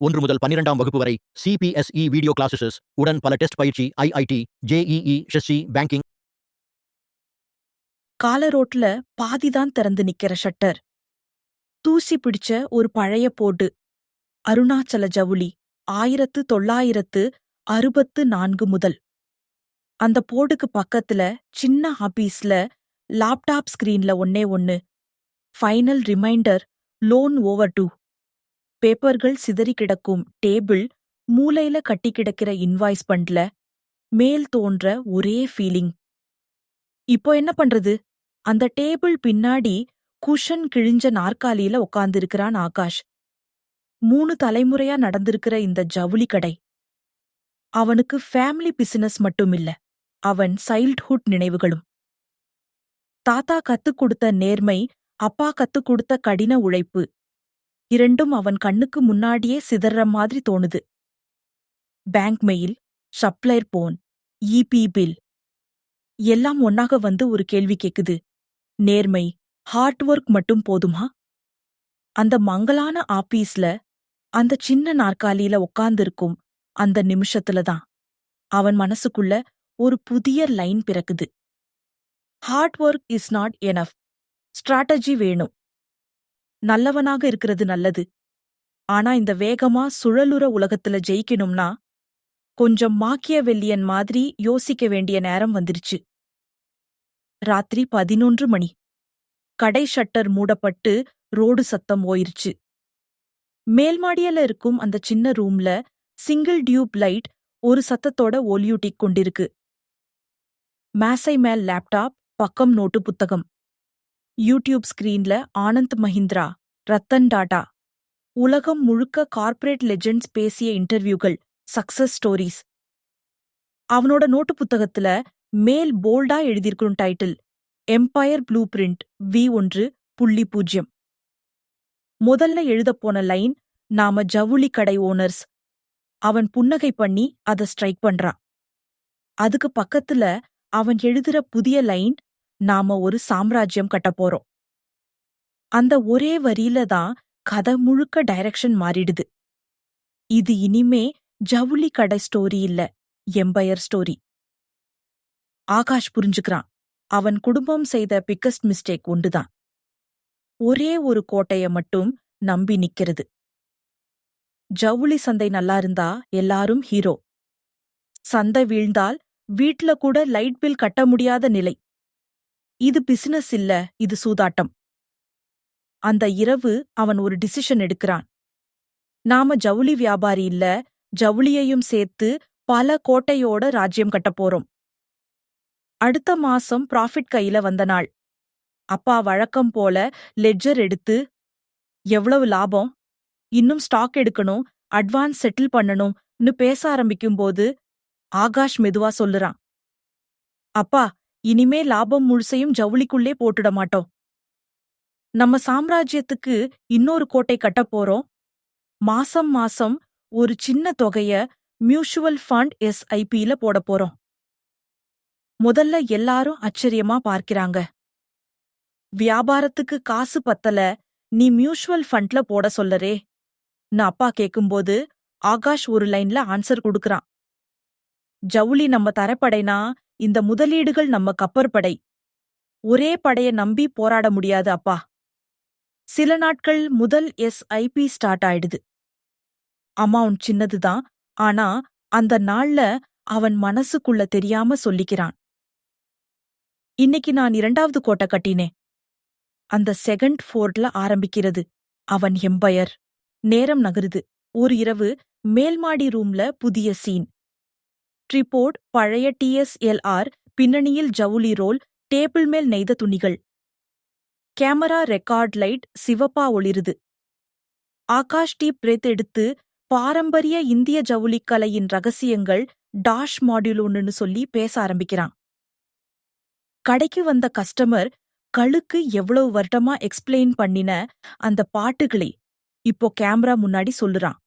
1 முதல் 12ஆம் வகுப்பு வரை CPSE வீடியோ கிளாஸஸ் உடன் பல டெஸ்ட் பயிற்சி IIT, JEE, SSC, பேங்கிங். காலரோட்ல பாதிதான் திறந்து நிக்கிற ஷட்டர். தூசி பிடிச்ச ஒரு பழைய போர்டு. அருணாச்சல ஜவுளி 1964 முதல். அந்த போர்டுக்கு பக்கத்துல சின்ன ஆபீஸ்ல லேப்டாப் ஸ்கிரீன்ல ஒன்னே ஒன்னு. Final reminder, loan overdue. பேப்பர்கள் சிதறி கிடக்கும் டேபிள், மூலையில கட்டி கிடக்கிற இன்வாய்ஸ் பண்ட்ல மேல் தோன்ற ஒரே ஃபீலிங். இப்போ என்ன பண்றது? அந்த டேபிள் பின்னாடி குஷன் கிழிஞ்ச நாற்காலியில உட்கார்ந்திருக்கிறான் ஆகாஷ். 3 தலைமுறையா நடந்திருக்கிற இந்த ஜவுளி கடை அவனுக்கு ஃபேமிலி பிசினஸ் மட்டுமில்ல, அவன் சைல்ட்ஹுட் நினைவுகளும். தாத்தா கத்துக் கொடுத்த நேர்மை, அப்பா கத்துக் கொடுத்த கடின உழைப்பு, இரண்டும் அவன் கண்ணுக்கு முன்னாடியே சிதற மாதிரி தோணுது. Bank mail, supplier phone, EB bill எல்லாம் ஒன்னாக வந்து ஒரு கேள்வி கேக்குது. நேர்மை, ஹார்ட் ஒர்க் மட்டும் போதுமா? அந்த மங்கலான ஆபீஸ்ல, அந்த சின்ன நாற்காலியில உட்கார்ந்திருக்கும் அந்த நிமிஷத்துலதான் அவன் மனசுக்குள்ள ஒரு புதிய லைன் பிறக்குது. Hard work is not enough. Strategy வேணும். நல்லவனாக இருக்கிறது நல்லது. ஆனா இந்த வேகமா சுழலுற உலகத்துல ஜெயிக்கணும்னா கொஞ்சம் மாக்கியவெல்லியன் மாதிரி யோசிக்க வேண்டிய நேரம் வந்துருச்சு. ராத்திரி 11 மணி. கடை ஷட்டர் மூடப்பட்டு ரோடு சத்தம் ஓயிருச்சு. மேல்மாடியில இருக்கும் அந்த சின்ன ரூம்ல சிங்கிள் டியூப் லைட் ஒரு சத்தத்தோட ஒலியூட்டிக் கொண்டிருக்கு. மேசை மேல் லேப்டாப், பக்கம் நோட்டு புத்தகம். யூடியூப் ஸ்கிரீன்ல ஆனந்த் மஹிந்திரா, ரத்தன் டாடா, உலகம் முழுக்க கார்ப்பரேட் லெஜெண்ட்ஸ் பேசிய இன்டர்வியூகள், சக்சஸ் ஸ்டோரிஸ். அவனோட நோட்டு புத்தகத்துல மேல் போல்டா எழுதியிருக்கும் title, Empire blue print V1.0. முதல்ல எழுதப்போன லைன், நாம ஜவுளி கடை ஓனர்ஸ். அவன் புன்னகை பண்ணி அத ஸ்ட்ரைக் பண்றான். அதுக்கு பக்கத்துல அவன் எழுதுற புதிய லைன், நாம ஒரு சாம்ராஜ்யம் கட்டப்போறோம். அந்த ஒரே வரியில தான் கதை முழுக்க டைரக்ஷன் மாறிடுது. இது இனிமே ஜவுளி கடை ஸ்டோரி இல்ல, எம்பயர் ஸ்டோரி. ஆகாஷ் புரிஞ்சுக்கிறான். அவன் குடும்பம் செய்த பிக்கஸ்ட் மிஸ்டேக் ஒன்றுதான். ஒரே ஒரு கோட்டைய மட்டும் நம்பி நிக்கிறது. ஜவுளி சந்தை நல்லா இருந்தா எல்லாரும் ஹீரோ. சந்தை வீழ்ந்தால் வீட்ல கூட லைட் பில் கட்ட முடியாத நிலை. இது பிசினஸ் இல்ல, இது சூதாட்டம். அந்த இரவு அவன் ஒரு டிசிஷன் எடுக்கிறான். நாம ஜவுளி வியாபாரி இல்ல, ஜவுளியையும் சேர்த்து பல கோட்டையோட ராஜ்யம் கட்டப்போறோம். அடுத்த மாசம் ப்ராஃபிட் கையில வந்த நாள். அப்பா வழக்கம் போல லெட்ஜர் எடுத்து, எவ்வளவு லாபம், இன்னும் ஸ்டாக் எடுக்கணும், அட்வான்ஸ் செட்டில் பண்ணணும்னு பேச ஆரம்பிக்கும்போது ஆகாஷ் மெதுவா சொல்லுறான், அப்பா, இனிமே லாபம் முழுசையும் ஜவுளிக்குள்ளே போட்டுட மாட்டோம். நம்ம சாம்ராஜ்யத்துக்கு இன்னொரு கோட்டை கட்டப்போறோம். மாசம் மாசம் ஒரு சின்ன தொகைய மியூச்சுவல் ஃபண்ட் SIPல போட போறோம். முதல்ல எல்லாரும் ஆச்சரியமா பார்க்கிறாங்க. வியாபாரத்துக்கு காசு பத்தல, நீ மியூச்சுவல் ஃபண்ட்ல போட சொல்லறே ன்னு அப்பா கேக்கும்போது ஆகாஷ் ஒரு லைன்ல ஆன்சர் கொடுக்கறான். ஜவுளி நம்ம தரப்படைனா இந்த முதலீடுகள் நம்ம கப்பற்படை. ஒரே படைய நம்பி போராட முடியாது அப்பா. சில நாட்கள் முதல் SIP ஸ்டார்ட் ஆயிடுது. அமௌண்ட் சின்னதுதான், ஆனா அந்த நாள்ல அவன் மனசுக்குள்ள தெரியாம சொல்லிக்கிறான், இன்னைக்கு நான் 2வது கோட்டை கட்டினேன். அந்த செகண்ட் ஃபோர்ட்ல ஆரம்பிக்கிறது அவன் எம்பயர். நேரம் நகருது. ஒரு இரவு மேல்மாடி ரூம்ல புதிய சீன். ட்ரிபோர்ட், பழைய TSLR, பின்னணியில் ஜவுளி ரோல், டேபிள் மேல் நெய்த துணிகள். கேமரா ரெக்கார்ட் லைட் சிவப்பா ஒளிருது. ஆகாஷ் டீப் பிரேத் எடுத்து பாரம்பரிய இந்திய ஜவுளிக்கலையின் ரகசியங்கள் டாஷ் மாடியூல் ஒன்னுன்னு சொல்லி பேச ஆரம்பிக்கிறான். கடைக்கு வந்த கஸ்டமர் கழுக்கு எவ்வளவு வருடமா எக்ஸ்பிளைன் பண்ணின அந்த பாட்டுகளை இப்போ கேமரா முன்னாடி சொல்லுறான்.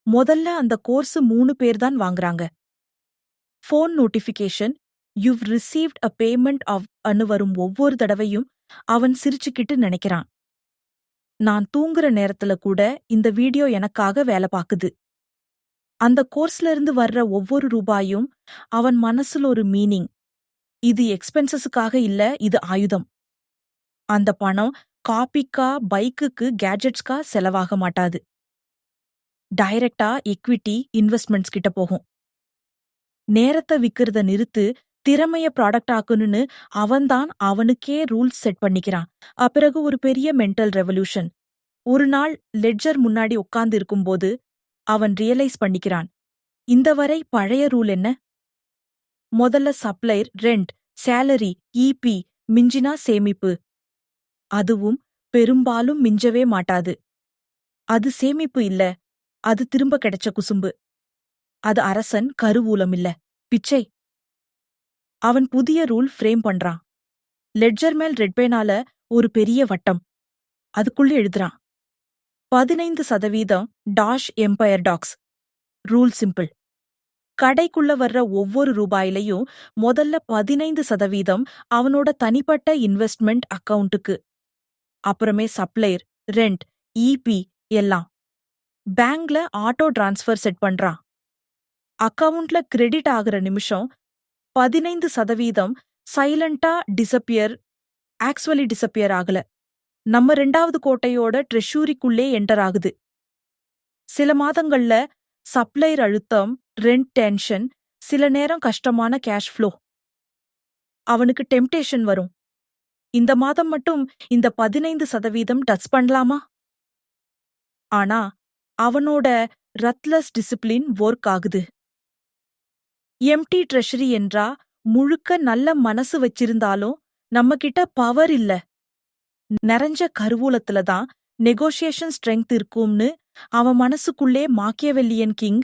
முதல்ல அந்த கோர்ஸ் 3 பேர் தான் வாங்குறாங்க. Phone notification, you've received a payment of அன்னு வரும் ஒவ்வொரு தடவையும் அவன் சிரிச்சுக்கிட்டு நினைக்கிறான். நான் தூங்குற நேரத்துல கூட இந்த வீடியோ எனக்காக வேலை பாக்குது. அந்த கோர்ஸ்ல இருந்து வர்ற ஒவ்வொரு ரூபாயும் அவன் மனசுல ஒரு மீனிங். இது எக்ஸ்பென்சஸுக்காக இல்ல, இது ஆயுதம். அந்த பணம் காபிக்கா, பைக்குக்கு, கேட்ஜெட்ஸ்க்கா செலவாக மாட்டாது. டைரக்டா எக்விட்டி, இன்வெஸ்ட்மெண்ட்ஸ் கிட்ட போகும். நேரத்தை விக்கிறத நிறுத்து, திறமைய ப்ராடக்ட் ஆக்கணும்னு அவன்தான் அவனுக்கே ரூல்ஸ் செட் பண்ணிக்கிறான். அப்பிறகு ஒரு பெரிய மென்டல் ரெவல்யூஷன். ஒரு நாள் லெட்ஜர் முன்னாடி உட்கார்ந்து இருக்கும்போது அவன் ரியலைஸ் பண்ணிக்கிறான். இந்த வரை பழைய ரூல் என்ன? முதல்ல சப்ளையர், ரெண்ட், சேலரி, ஈபி, மிஞ்சினா சேமிப்பு. அதுவும் பெரும்பாலும் மிஞ்சவே மாட்டாது. அது சேமிப்பு இல்ல, அது திரும்ப கிடைச்ச குசும்பு. அது அரசன் கருவூலம் இல்ல, பிச்சை. அவன் புதிய ரூல் ஃப்ரேம் பண்றான். லெட்ஜர் மேல் ரெட் பேனால ஒரு பெரிய வட்டம். அதுக்குள்ள எழுதுறான். 15% dash empire tax. Rule simple. கடைக்குள்ள வர்ற ஒவ்வொரு ரூபாயிலையும் முதல்ல 15% அவனோட தனிப்பட்ட இன்வெஸ்ட்மெண்ட் அக்கவுண்ட்டுக்கு. அப்புறமே சப்ளையர், ரெண்ட், ஈபி எல்லாம். பேங்க்ல ஆட்டோ டிரான்ஸ்ஃபர் செட் பண்றான். அக்கவுண்ட்ல கிரெடிட் ஆகுற நிமிஷம் 15% சைலண்டா டிசப்பியர், ஆக்சுவலி டிசப்பியர் ஆகல. நம்ம 2வது கோட்டையோட ட்ரெஷூரிக்குள்ளே என்டர் ஆகுது. சில மாதங்கள்ல சப்ளையர் அழுத்தம், ரெண்ட் டென்ஷன், சில நேரம் கஷ்டமான கேஷ் ஃப்ளோ. அவனுக்கு டெம்டேஷன் வரும். இந்த மாதம் மட்டும் இந்த 15% டச் பண்ணலாமா? ஆனா அவனோட ரத்லஸ் டிசிப்ளின் ஒர்க் ஆகுது. எம்டி ட்ரெஷரி என்றா முழுக்க நல்ல மனசு வச்சிருந்தாலும் நம்ம கிட்ட பவர் இல்ல. நிறைஞ்ச கருவூலத்துல தான் நெகோஷியேஷன் ஸ்ட்ரெங்த் இருக்கும்னு அவன் மனசுக்குள்ளே மாக்கியவெல்லியன் கிங்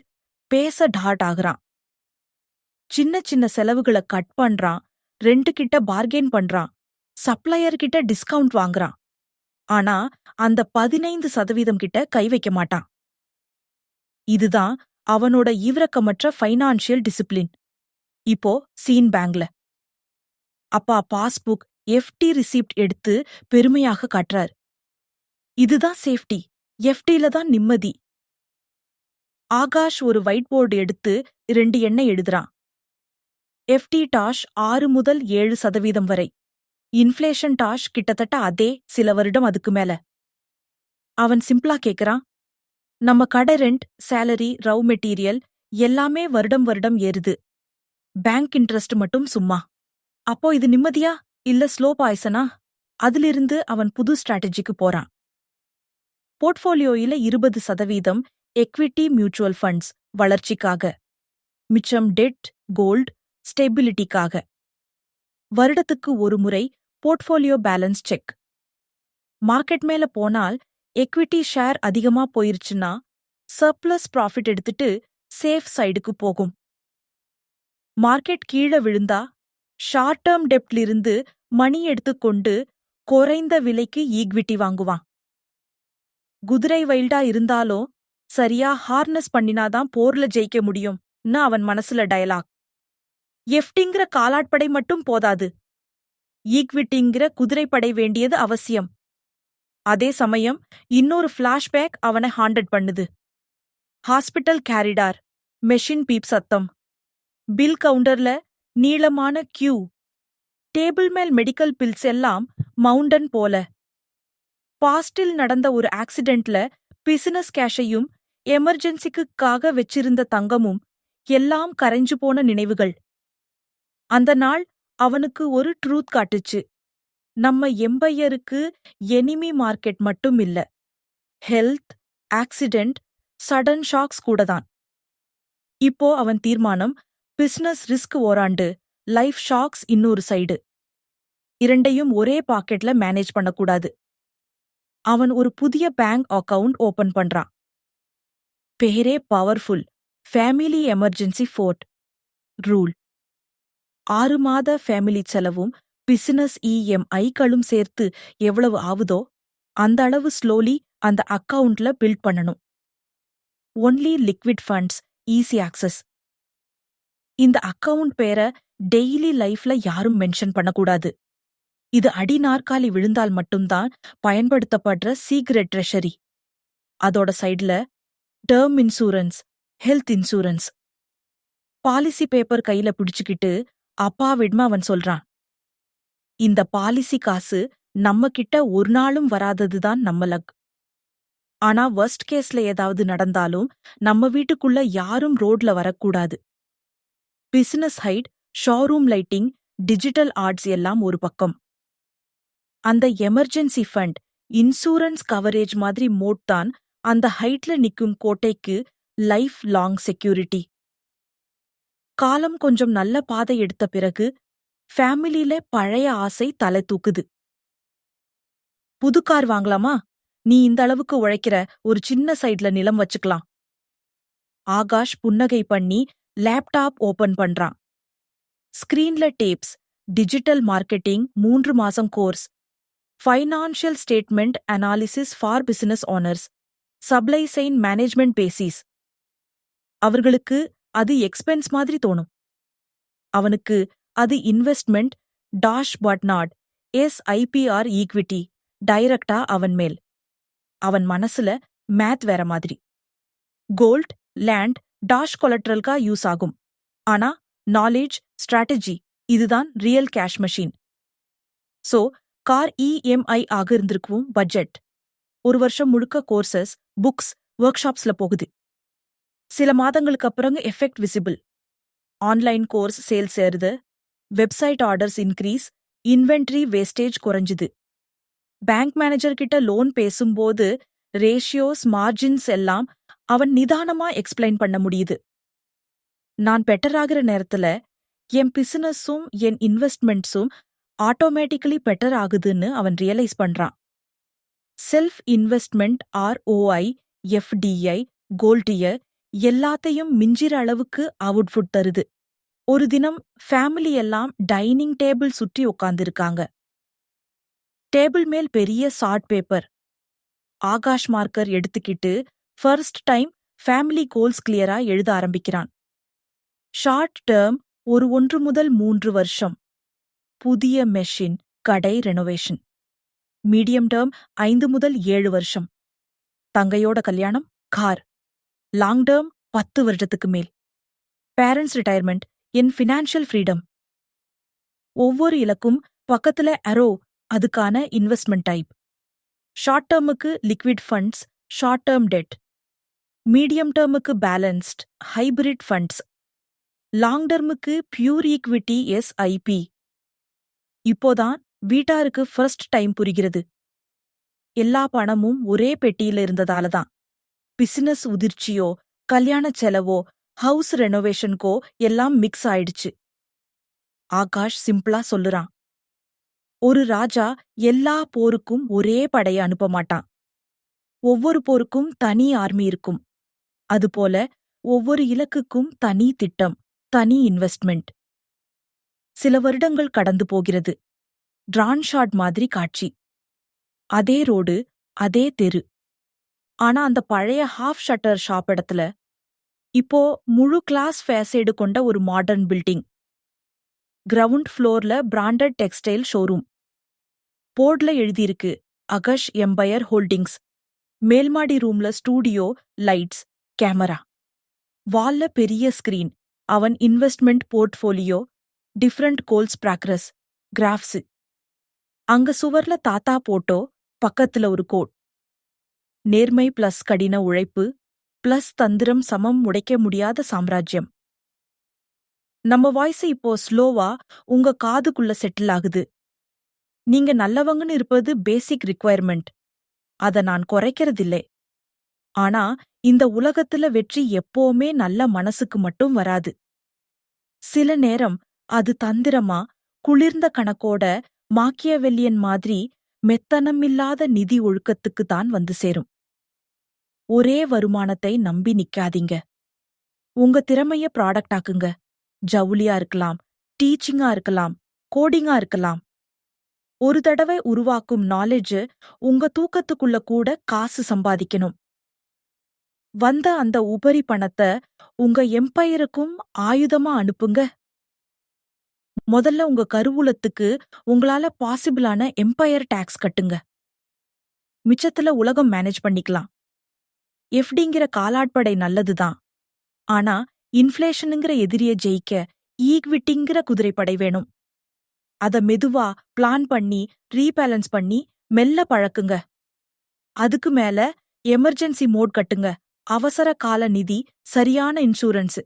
பேச டாட் ஆகுறான். சின்ன சின்ன செலவுகளை கட் பண்றான், ரெண்ட் கிட்ட பார்கெயின் பண்றான், சப்ளையர் கிட்ட டிஸ்கவுண்ட் வாங்குறான். ஆனா அந்த 15% கிட்ட கை வைக்க மாட்டான். இதுதான் அவனோட ஈவிரக்கமற்ற ஃபைனான்ஷியல் டிசிப்ளின். இப்போ சீன் பேங்க்ல அப்பா பாஸ்புக், எஃப்டி ரிசிப்ட் எடுத்து பெருமையாக காட்டுறார். இதுதான் சேஃப்டி, எஃப்டில தான் நிம்மதி. ஆகாஷ் ஒரு ஒயிட் போர்டு எடுத்து 2 எண்ணை எழுதுறான். எஃப்டி டாஷ் 6 முதல் 7% வரை. இன்ஃப்ளேஷன் டாஷ் கிட்டத்தட்ட அதே, சில வருடம் அதுக்கு மேல. அவன் சிம்பிளா கேக்குறான், நம்ம கடை ரெண்ட், சேலரி, ரவ் மெட்டீரியல் எல்லாமே வருடம் வருடம் ஏறுது. பேங்க் இன்ட்ரெஸ்ட் மட்டும் சும்மா. அப்போ இது நிம்மதியா இல்ல ஸ்லோ பாய்சனா? அதிலிருந்து அவன் புது ஸ்ட்ராட்டஜிக்கு போறான். போர்ட்ஃபோலியோயில 20% எக்விட்டி மியூச்சுவல் ஃபண்ட்ஸ் வளர்ச்சிக்காக. மிச்சம் டெட், கோல்ட், ஸ்டெபிலிட்டிக்காக. வருடத்துக்கு ஒரு முறை போர்ட்ஃபோலியோ பேலன்ஸ் செக். மார்க்கெட் மேல போனால் எக்விட்டி ஷேர் அதிகமா போயிருச்சுன்னா சர்ப்ளஸ் ப்ராஃபிட் எடுத்துட்டு சேஃப் சைடுக்கு போகும். மார்க்கெட் கீழே விழுந்தா ஷார்ட் டேர்ம் டெப்ட்லிருந்து மணி எடுத்துக்கொண்டு குறைந்த விலைக்கு ஈக்விட்டி வாங்குவான். குதிரை வைல்டா இருந்தாலும் சரியா ஹார்னஸ் பண்ணினாதான் போர்ல ஜெயிக்க முடியும்னு அவன் மனசுல டயலாக். எஃப்டிங்கிற காலாட்படை மட்டும் போதாது, ஈக்விட்டிங்கிற குதிரைப்படை வேண்டியது அவசியம். அதே சமயம் இன்னொரு ஃபிளாஷ்பேக் அவனை ஹாண்டட் பண்ணுது. ஹாஸ்பிட்டல் கேரிடார், மெஷின் பீப் சத்தம், பில் கவுண்டர்ல நீளமான கியூ, டேபிள் மேல் மெடிக்கல் பில்ஸ் எல்லாம் மவுண்டன் போல. பாஸ்டில் நடந்த ஒரு ஆக்சிடென்ட்ல பிசினஸ் கேஷையும் எமர்ஜென்சிக்காக வச்சிருந்த தங்கமும் எல்லாம் கரைஞ்சு போன நினைவுகள். அந்த நாள் அவனுக்கு ஒரு ட்ரூத் காட்டுச்சு. நம்ம எம்பையருக்கு எனிமி மார்க்கெட் மட்டும் இல்ல, ஹெல்த், ஆக்சிடென்ட், சடன் ஷாக்ஸ் கூடதான். இப்போ அவன் தீர்மானம், பிசினஸ் ரிஸ்க் ஓராண்டு, லைஃப் ஷாக்ஸ் இன்னொரு சைடு. இரண்டையும் ஒரே பாக்கெட்ல மேனேஜ் பண்ணக்கூடாது. அவன் ஒரு புதிய பேங்க் அக்கவுண்ட் ஓபன் பண்றான். பேரே powerful, family emergency fort. Rule: 6 மாத ஃபேமிலி செலவும் பிசினஸ் இஎம்ஐக்களும் சேர்த்து எவ்வளவு ஆகுதோ அந்த அளவு ஸ்லோலி அந்த அக்கவுண்ட்ல பில்ட் பண்ணணும். Only liquid funds, easy access. இந்த அக்கவுண்ட் பேரை டெய்லி லைஃப்ல யாரும் மென்ஷன் பண்ணக்கூடாது. இது அடி நாற்காலி விழுந்தால் மட்டும்தான் பயன்படுத்தப்படுற சீக்ரெட் ட்ரெஷரி. அதோட சைடுல term insurance, health insurance. Policy paper கையில பிடிச்சுக்கிட்டு அப்பாவிடமா அவன் சொல்றான், இந்த பாலிசி காசு நம்ம கிட்ட ஒரு நாளும் வராததுதான் நம்ம லக். ஆனா வர்ஸ்ட் கேஸ்ல ஏதாவது நடந்தாலும் நம்ம வீட்டுக்குள்ள யாரும் ரோட்ல வரக்கூடாது. Business hide, showroom lighting, digital arts எல்லாம் ஒரு பக்கம். அந்த எமர்ஜென்சி ஃபண்ட், இன்சூரன்ஸ் கவரேஜ் மாதிரி மோட் தான் அந்த ஹைட்ல நிக்கும் கோட்டைக்கு லைஃப் லாங் செக்யூரிட்டி. காலம் கொஞ்சம் நல்ல பாதை எடுத்த பிறகு ஃபேமிலியில பழைய ஆசை தலை தூக்குது. புது கார் வாங்கலாமா? நீ இந்த அளவுக்கு உழைக்கிற, ஒரு சின்ன சைட்ல நிலம் வச்சுக்கலாம். ஆகாஷ் புன்னகை பண்ணி லேப்டாப் ஓபன் பண்றான். ஸ்கிரீன்ல டேப்ஸ், டிஜிட்டல் மார்க்கெட்டிங் 3 மாசம் course, financial statement analysis for business owners, supply chain management basis. அவர்களுக்கு அது எக்ஸ்பென்ஸ் மாதிரி தோணும். அவனுக்கு அது இன்வெஸ்ட்மெண்ட். டாஷ் பட்நாட் SIPR ஈக்விட்டி டைரக்டா அவன் மேல். அவன் மனசுல மேத் வேற மாதிரி. கோல்ட், லேண்ட், டாஷ் கொலட்ரல்கா யூஸ் ஆகும். ஆனா நாலேஜ், ஸ்ட்ராட்டஜி, இதுதான் real cash machine. So car EMI ஆக இருந்திருக்கும் பட்ஜெட். ஒரு வருஷம் முழுக்க கோர்சஸ், புக்ஸ், ஒர்க் ஷாப்ஸ்ல போகுது. சில மாதங்களுக்கு அப்புறம் effect visible. Online course sales ஏறுது, website orders increase, inventory wastage குறைஞ்சுது. பேங்க் மேனேஜர் கிட்ட லோன் பேசும்போது ரேஷியோஸ், மார்ஜின்ஸ் எல்லாம் அவன் நிதானமா எக்ஸ்பிளைன் பண்ண முடியுது. நான் பெட்டர் ஆகிற நேரத்துல என் பிசினஸும் என் இன்வெஸ்ட்மெண்ட்ஸும் ஆட்டோமேட்டிக்கலி பெட்டர் ஆகுதுன்னு அவன் ரியலைஸ் பண்றான். செல்ஃப் இன்வெஸ்ட்மெண்ட், ROI, FDI, கோல்டியர் எல்லாத்தையும் மிஞ்சிற அளவுக்கு அவுட்புட் தருது. ஒரு தினம் ஃபேமிலி எல்லாம் டைனிங் டேபிள் சுற்றி உட்கார்ந்திருக்காங்க. டேபிள் மேல் பெரிய சார்ட் பேப்பர். ஆகாஷ் மார்க்கர் எடுத்துக்கிட்டு ஃபர்ஸ்ட் டைம் ஃபேமிலி கோல்ஸ் கிளியரா எழுத ஆரம்பிக்கிறான். ஷார்ட் டேர்ம் ஒரு 1 முதல் 3 வருஷம், புதிய மெஷின், கடை ரெனோவேஷன். மீடியம் டேர்ம் 5 முதல் 7 வருஷம், தங்கையோட கல்யாணம், கார். லாங் டேர்ம் 10 வருடத்துக்கு மேல், பேரண்ட்ஸ் ரிட்டையர்மெண்ட், என் ஃபினான்ஷியல் ஃப்ரீடம். ஒவ்வொரு இலக்கும் பக்கத்துல அரோ, அதுக்கான இன்வெஸ்ட்மெண்ட் டைப். ஷார்ட் டேர்முக்கு liquid funds, short term debt. Medium டேர்முக்கு பேலன்ஸ்ட், ஹைபிரிட் ஃபண்ட்ஸ். லாங் டேர்முக்கு பியூர் ஈக்விட்டி, SIP. இப்போதான் வீட்டாருக்கு ஃபர்ஸ்ட் டைம் புரிகிறது. எல்லா பணமும் ஒரே பெட்டியில இருந்ததால தான் பிசினஸ் உதிர்ச்சியோ, கல்யாண செலவோ, ஹவுஸ் ரெனோவேஷனுக்கோ எல்லாம் மிக்ஸ் ஆயிடுச்சு. ஆகாஷ் சிம்பிளா சொல்லுறான், ஒரு ராஜா எல்லா போருக்கும் ஒரே படைய அனுப்ப மாட்டான். ஒவ்வொரு போருக்கும் தனி ஆர்மி இருக்கும். அதுபோல ஒவ்வொரு இலக்குக்கும் தனி திட்டம், தனி இன்வெஸ்ட்மெண்ட். சில வருடங்கள் கடந்து போகிறது. டிரான் ஷாட் மாதிரி காட்சி. அதே ரோடு, அதே தெரு. ஆனா அந்த பழைய ஹாஃப் ஷட்டர் ஷாப் இடத்துல இப்போ முழு கிளாஸ் ஃபேசேடு கொண்ட ஒரு மாடர்ன் பில்டிங். கிரவுண்ட் ஃப்ளோர்ல பிராண்டட் டெக்ஸ்டைல் ஷோரூம். போர்ட்ல எழுதியிருக்கு அகஷ் எம்பயர் ஹோல்டிங்ஸ். மேல்மாடி ரூம்ல ஸ்டூடியோ, லைட்ஸ், கேமரா. வால்ல பெரிய ஸ்கிரீன், அவன் investment portfolio, different goals progress, graphs. அங்க சுவர்ல தாத்தா போட்டோ, பக்கத்துல ஒரு கோட். நேர்மை பிளஸ் கடின உழைப்பு பிளஸ் தந்திரம் சமம் உடைக்க முடியாத சாம்ராஜ்யம். நம்ம வாய்ஸ் இப்போ ஸ்லோவா உங்க காதுக்குள்ள செட்டில் ஆகுது. நீங்க நல்லவங்கன்னு இருப்பது பேசிக் ரிக்வயர்மெண்ட். அத நான் குறைக்கிறதில்லை. ஆனா இந்த உலகத்துல வெற்றி எப்பவுமே நல்ல மனசுக்கு மட்டும் வராது. சில நேரம் அது தந்திரமா, குளிர்ந்த கணக்கோட, மாக்கியவெல்லியன் மாதிரி மெத்தனமில்லாத நிதி ஒழுக்கத்துக்கு தான் வந்து சேரும். ஒரே வருமானத்தை நம்பி நிக்காதீங்க. உங்க திறமைய ப்ராடக்ட் ஆக்குங்க. ஜவுளியா இருக்கலாம், டீச்சிங்கா இருக்கலாம், கோடிங்கா இருக்கலாம். ஒரு தடவை உருவாக்கும் நாலேஜ் உங்க தூக்கத்துக்குள்ள கூட காசு சம்பாதிக்கணும். வந்த அந்த உபரி பணத்தை உங்க எம்பையருக்கும் ஆயுதமா அனுப்புங்க. முதல்ல உங்க கருவூலத்துக்கு உங்களால பாசிபிளான எம்பையர் டாக்ஸ் கட்டுங்க. மிச்சத்துல உலகம் மேனேஜ் பண்ணிக்கலாம். எஃப்டிங்கிற காலாட்படை நல்லதுதான். ஆனா இன்ஃப்ளேஷனுங்கிற எதிரிய ஜெயிக்க ஈக்விட்டிங்கிற குதிரைப்படை வேணும். அத மெதுவா பிளான் பண்ணி ரீபேலன்ஸ் பண்ணி மெல்ல பழக்குங்க. அதுக்கு மேல எமர்ஜென்சி மோட் கட்டுங்க. அவசர கால நிதி, சரியான இன்சூரன்ஸ்.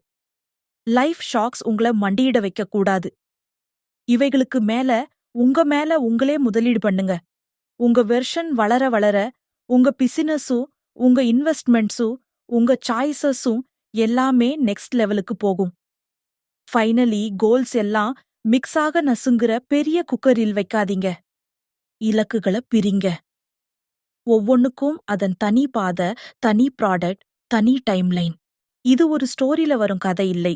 லைஃப் ஷாக்ஸ் உங்களை மண்டியிட வைக்க கூடாது. இவைகளுக்கு மேல உங்களே முதலீடு பண்ணுங்க. உங்க வெர்ஷன் வளர வளர உங்க பிசினஸும் உங்க இன்வெஸ்ட்மெண்ட்ஸும் உங்க சாய்ஸஸும் எல்லாமே நெக்ஸ்ட் லெவலுக்கு போகும். ஃபைனலி கோல்ஸ் எல்லாம் மிக்ஸாக நசுங்குற பெரிய குக்கரில் வைக்காதீங்க. இலக்குகளை பிரிங்க. ஒவ்வொன்னுக்கும் அதன் தனி பாதை, தனி ப்ராடக்ட், தனி டைம்லைன். இது ஒரு ஸ்டோரியில வரும் கதை இல்லை.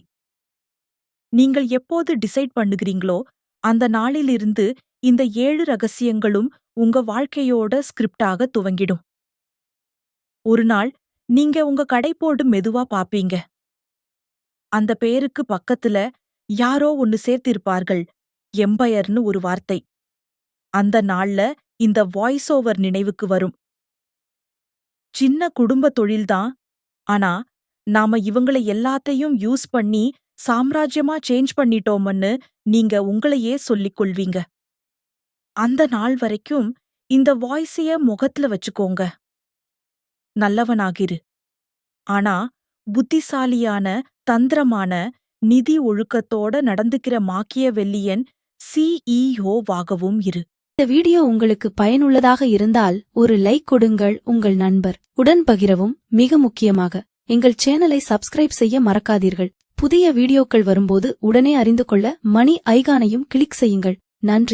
நீங்கள் எப்போது டிசைட் பண்ணுகிறீங்களோ அந்த நாளிலிருந்து இந்த 7 ரகசியங்களும் உங்க வாழ்க்கையோட ஸ்கிரிப்டாக துவங்கிடும். ஒரு நாள் நீங்க உங்க கடைப்போடு மெதுவா பாப்பீங்க. அந்த பேருக்கு பக்கத்துல யாரோ ஒன்னு சேர்த்திருப்பார்கள், எம்பயர்னு ஒரு வார்த்தை. அந்த நாள்ல இந்த வாய்ஸ் ஓவர் நினைவுக்கு வரும். சின்ன குடும்ப தொழில்தான், ஆனா நாம இவங்கள எல்லாத்தையும் யூஸ் பண்ணி சாம்ராஜ்யமா சேஞ்ச் பண்ணிட்டோம்னு நீங்க உங்களையே சொல்லிக் கொள்வீங்க. அந்த நாள் வரைக்கும் இந்த வாய்ஸைய முகத்துல வச்சுக்கோங்க. நல்லவனாகிரு. ஆனா புத்திசாலியான, தந்திரமான, நிதி ஒழுக்கத்தோட நடந்துக்கிற மாக்கியவெல்லியன் CEO-வாகவும் இரு. இந்த வீடியோ உங்களுக்கு பயனுள்ளதாக இருந்தால் ஒரு லைக் கொடுங்கள். உங்கள் நண்பர் உடன் பகிரவும். மிக முக்கியமாக எங்கள் சேனலை சப்ஸ்கிரைப் செய்ய மறக்காதீர்கள். புதிய வீடியோக்கள் வரும்போது உடனே அறிந்து கொள்ள மணி ஐகானையும் கிளிக் செய்யுங்கள். நன்றி.